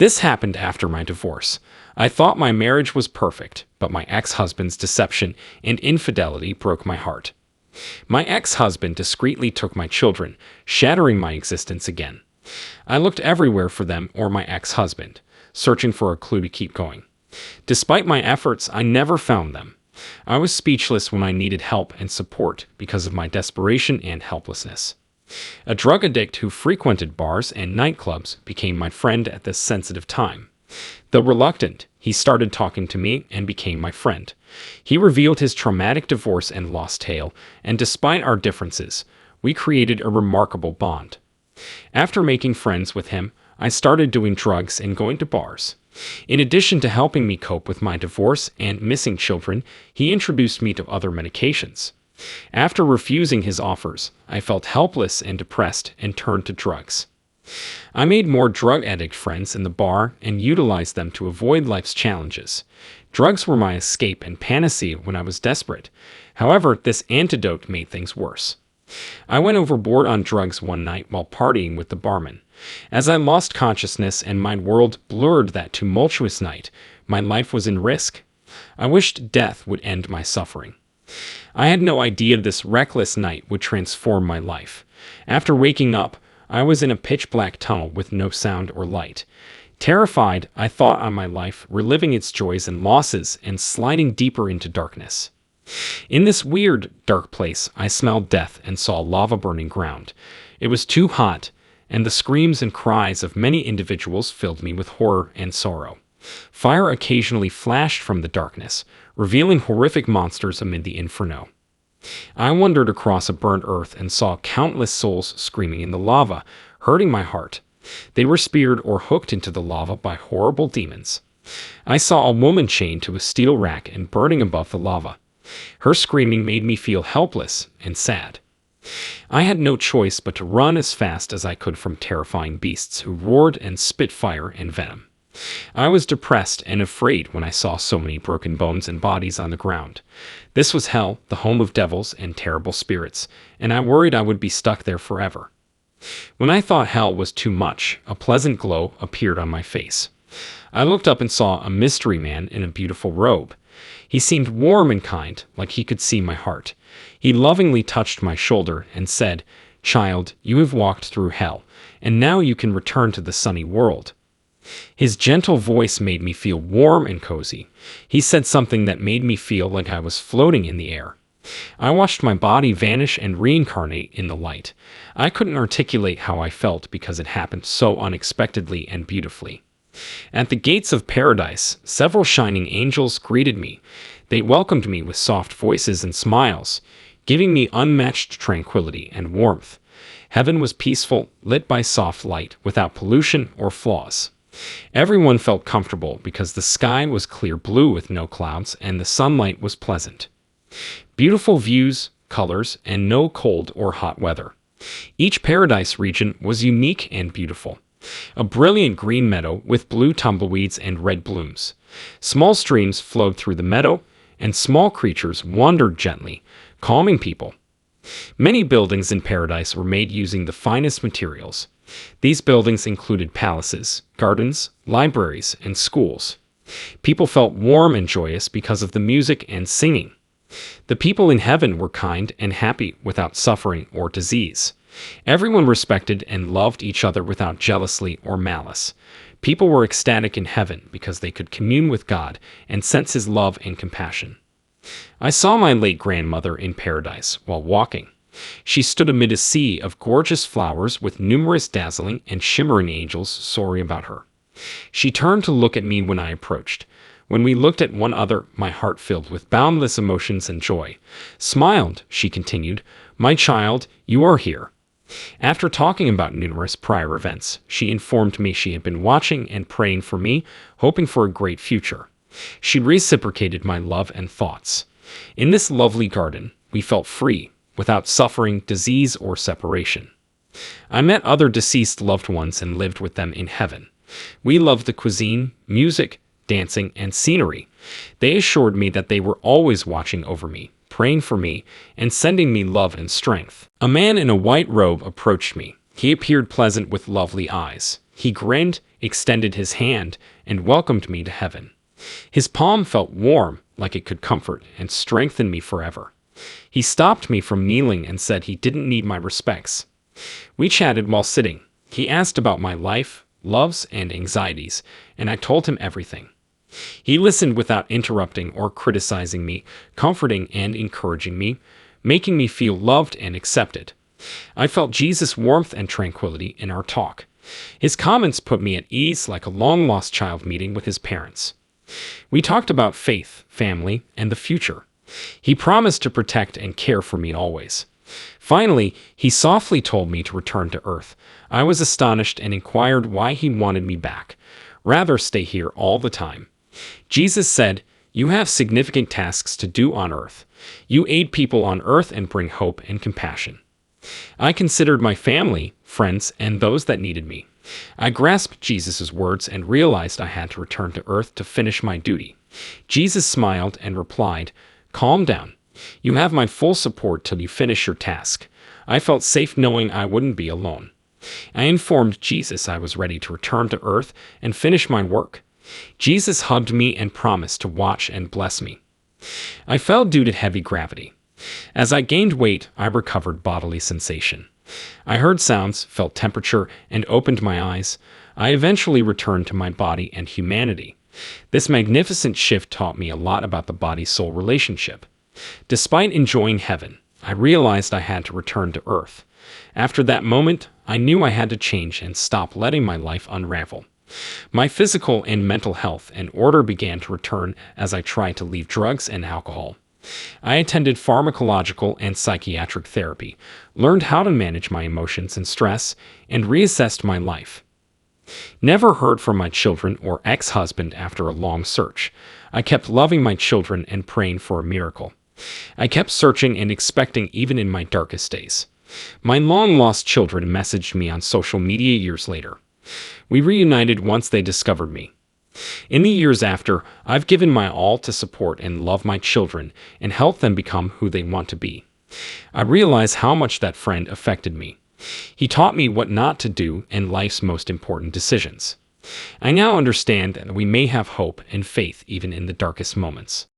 This happened after my divorce. I thought my marriage was perfect, but my ex-husband's deception and infidelity broke my heart. My ex-husband discreetly took my children, shattering my existence again. I looked everywhere for them or my ex-husband, searching for a clue to keep going. Despite my efforts, I never found them. I was speechless when I needed help and support because of my desperation and helplessness. A drug addict who frequented bars and nightclubs became my friend at this sensitive time. Though reluctant, he started talking to me and became my friend. He revealed his traumatic divorce and loss tale, and despite our differences, we created a remarkable bond. After making friends with him, I started doing drugs and going to bars. In addition to helping me cope with my divorce and missing children, he introduced me to other medications. After refusing his offers, I felt helpless and depressed and turned to drugs. I made more drug addict friends in the bar and utilized them to avoid life's challenges. Drugs were my escape and panacea when I was desperate. However, this antidote made things worse. I went overboard on drugs one night while partying with the barman. As I lost consciousness and my world blurred that tumultuous night, my life was in risk. I wished death would end my suffering. I had no idea this reckless night would transform my life. After waking up, I was in a pitch-black tunnel with no sound or light. Terrified, I thought on my life, reliving its joys and losses and sliding deeper into darkness. In this weird, dark place, I smelled death and saw lava burning ground. It was too hot, and the screams and cries of many individuals filled me with horror and sorrow. Fire occasionally flashed from the darkness, revealing horrific monsters amid the inferno. I wandered across a burnt earth and saw countless souls screaming in the lava, hurting my heart. They were speared or hooked into the lava by horrible demons. I saw a woman chained to a steel rack and burning above the lava. Her screaming made me feel helpless and sad. I had no choice but to run as fast as I could from terrifying beasts who roared and spit fire and venom. I was depressed and afraid when I saw so many broken bones and bodies on the ground. This was hell, the home of devils and terrible spirits, and I worried I would be stuck there forever. When I thought hell was too much, a pleasant glow appeared on my face. I looked up and saw a mystery man in a beautiful robe. He seemed warm and kind, like he could see my heart. He lovingly touched my shoulder and said, "Child, you have walked through hell, and now you can return to the sunny world." His gentle voice made me feel warm and cozy. He said something that made me feel like I was floating in the air. I watched my body vanish and reincarnate in the light. I couldn't articulate how I felt because it happened so unexpectedly and beautifully. At the gates of paradise, several shining angels greeted me. They welcomed me with soft voices and smiles, giving me unmatched tranquility and warmth. Heaven was peaceful, lit by soft light, without pollution or flaws. Everyone felt comfortable because the sky was clear blue with no clouds and the sunlight was pleasant. Beautiful views, colors, and no cold or hot weather. Each paradise region was unique and beautiful. A brilliant green meadow with blue tumbleweeds and red blooms. Small streams flowed through the meadow, and small creatures wandered gently, calming people. Many buildings in paradise were made using the finest materials. These buildings included palaces, gardens, libraries, and schools. People felt warm and joyous because of the music and singing. The people in heaven were kind and happy without suffering or disease. Everyone respected and loved each other without jealousy or malice. People were ecstatic in heaven because they could commune with God and sense His love and compassion. I saw my late grandmother in paradise while walking. She stood amid a sea of gorgeous flowers with numerous dazzling and shimmering angels soaring about her. She turned to look at me when I approached. When we looked at one another, my heart filled with boundless emotions and joy. "Smiled," she continued, "My child, you are here." After talking about numerous prior events, she informed me she had been watching and praying for me, hoping for a great future. She reciprocated my love and thoughts. In this lovely garden, we felt free, without suffering, disease, or separation. I met other deceased loved ones and lived with them in heaven. We loved the cuisine, music, dancing, and scenery. They assured me that they were always watching over me, praying for me, and sending me love and strength. A man in a white robe approached me. He appeared pleasant with lovely eyes. He grinned, extended his hand, and welcomed me to heaven. His palm felt warm, like it could comfort and strengthen me forever. He stopped me from kneeling and said he didn't need my respects. We chatted while sitting. He asked about my life, loves, and anxieties, and I told him everything. He listened without interrupting or criticizing me, comforting and encouraging me, making me feel loved and accepted. I felt Jesus' warmth and tranquility in our talk. His comments put me at ease like a long-lost child meeting with his parents. We talked about faith, family, and the future. He promised to protect and care for me always. Finally, he softly told me to return to Earth. I was astonished and inquired why he wanted me back. Rather stay here all the time. Jesus said, "You have significant tasks to do on Earth. You aid people on Earth and bring hope and compassion." I considered my family, friends, and those that needed me. I grasped Jesus' words and realized I had to return to Earth to finish my duty. Jesus smiled and replied, "Calm down. You have my full support till you finish your task." I felt safe knowing I wouldn't be alone. I informed Jesus I was ready to return to Earth and finish my work. Jesus hugged me and promised to watch and bless me. I fell due to heavy gravity. As I gained weight, I recovered bodily sensation. I heard sounds, felt temperature, and opened my eyes. I eventually returned to my body and humanity. This magnificent shift taught me a lot about the body-soul relationship. Despite enjoying heaven, I realized I had to return to Earth. After that moment, I knew I had to change and stop letting my life unravel. My physical and mental health and order began to return as I tried to leave drugs and alcohol. I attended pharmacological and psychiatric therapy, learned how to manage my emotions and stress, and reassessed my life. Never heard from my children or ex-husband after a long search. I kept loving my children and praying for a miracle. I kept searching and expecting even in my darkest days. My long-lost children messaged me on social media years later. We reunited once they discovered me. In the years after, I've given my all to support and love my children and help them become who they want to be. I realize how much that friend affected me. He taught me what not to do in life's most important decisions. I now understand that we may have hope and faith even in the darkest moments.